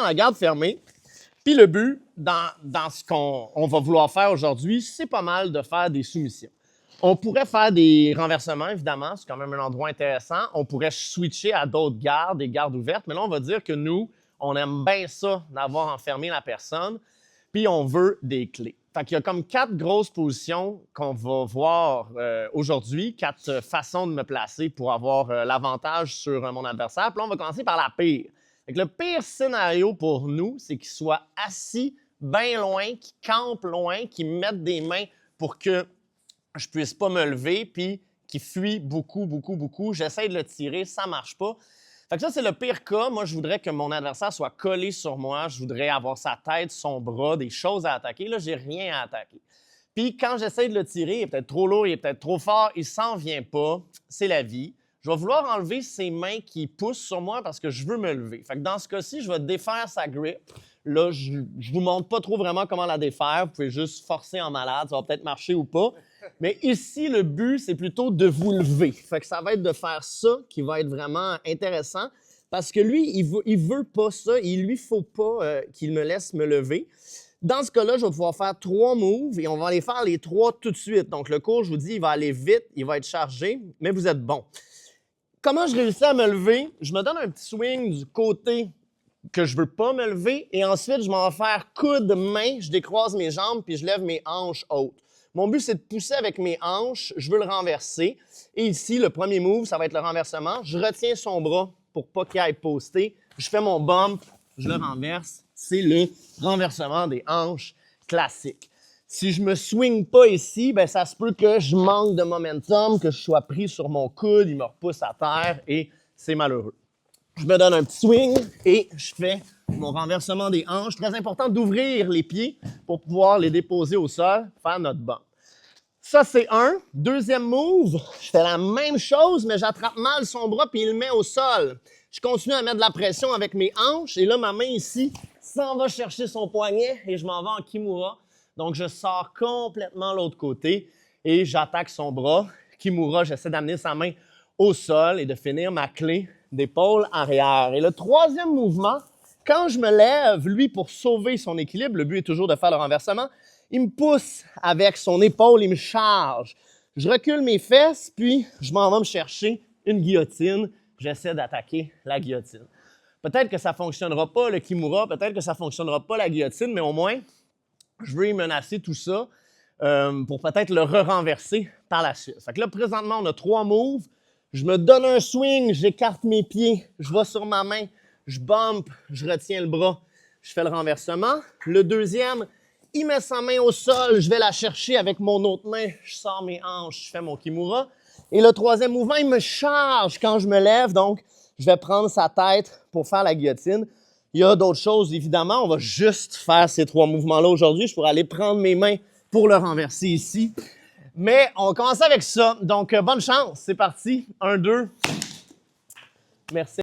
la garde fermée. Puis le but, dans ce qu'on va vouloir faire aujourd'hui, c'est pas mal de faire des soumissions. On pourrait faire des renversements, évidemment, c'est quand même un endroit intéressant. On pourrait switcher à d'autres gardes, des gardes ouvertes, mais là, on va dire que nous, on aime bien ça d'avoir enfermé la personne, puis on veut des clés. Fait qu'il y a comme 4 grosses positions qu'on va voir aujourd'hui, 4 façons de me placer pour avoir l'avantage sur mon adversaire. Puis là, on va commencer par la pire. Fait que le pire scénario pour nous, c'est qu'il soit assis bien loin, qu'il campe loin, qu'il mette des mains pour que je puisse pas me lever, puis qu'il fuit beaucoup. J'essaie de le tirer, ça marche pas. Fait que ça, c'est le pire cas. Moi, je voudrais que mon adversaire soit collé sur moi. Je voudrais avoir sa tête, son bras, des choses à attaquer. Là, j'ai rien à attaquer. Puis quand j'essaie de le tirer, il est peut-être trop lourd, il est peut-être trop fort, il s'en vient pas. C'est la vie. Je vais vouloir enlever ses mains qui poussent sur moi parce que je veux me lever. Fait que dans ce cas-ci, je vais défaire sa grip. Là, je vous montre pas trop vraiment comment la défaire. Vous pouvez juste forcer en malade. Ça va peut-être marcher ou pas. Mais ici, le but, c'est plutôt de vous lever. Fait que ça va être de faire ça qui va être vraiment intéressant parce que lui, il veut pas ça. Il lui faut pas qu'il me laisse me lever. Dans ce cas-là, je vais pouvoir faire 3 moves et on va aller faire les 3 tout de suite. Donc, le cours, je vous dis, il va aller vite, il va être chargé, mais vous êtes bon. Comment je réussis à me lever? Je me donne un petit swing du côté que je veux pas me lever et ensuite, je m'en vais faire coude-main, je décroise mes jambes puis je lève mes hanches hautes. Mon but, c'est de pousser avec mes hanches, je veux le renverser. Et ici, le premier move, ça va être le renversement. Je retiens son bras pour pas qu'il aille poster. Je fais mon bump, je le renverse. C'est le renversement des hanches classique. Si je me swing pas ici, ben ça se peut que je manque de momentum, que je sois pris sur mon coude, il me repousse à terre et c'est malheureux. Je me donne un petit swing et je fais mon renversement des hanches. Très important d'ouvrir les pieds pour pouvoir les déposer au sol, faire notre bump. Ça, c'est un. Deuxième move, je fais la même chose, mais j'attrape mal son bras puis il le met au sol. Je continue à mettre de la pression avec mes hanches et là, ma main ici s'en va chercher son poignet et je m'en vais en Kimura. Donc, je sors complètement l'autre côté et j'attaque son bras. Kimura, j'essaie d'amener sa main au sol et de finir ma clé d'épaule arrière. Et le troisième mouvement, quand je me lève, lui, pour sauver son équilibre, le but est toujours de faire le renversement, il me pousse avec son épaule, il me charge. Je recule mes fesses, puis je m'en vais me chercher une guillotine. J'essaie d'attaquer la guillotine. Peut-être que ça ne fonctionnera pas, le Kimura, peut-être que ça ne fonctionnera pas, la guillotine, mais au moins, je veux y menacer tout ça pour peut-être le re-renverser par la suite. Fait que là, présentement, on a 3 moves. Je me donne un swing, j'écarte mes pieds, je vais sur ma main, je bump, je retiens le bras, je fais le renversement. Le deuxième, il met sa main au sol, je vais la chercher avec mon autre main, je sors mes hanches, je fais mon Kimura. Et le troisième mouvement, il me charge quand je me lève, donc je vais prendre sa tête pour faire la guillotine. Il y a d'autres choses, évidemment, on va juste faire ces 3 mouvements-là aujourd'hui. Je pourrais aller prendre mes mains pour le renverser ici. Mais on va commencer avec ça. Donc, bonne chance. C'est parti. 1, 2. Merci.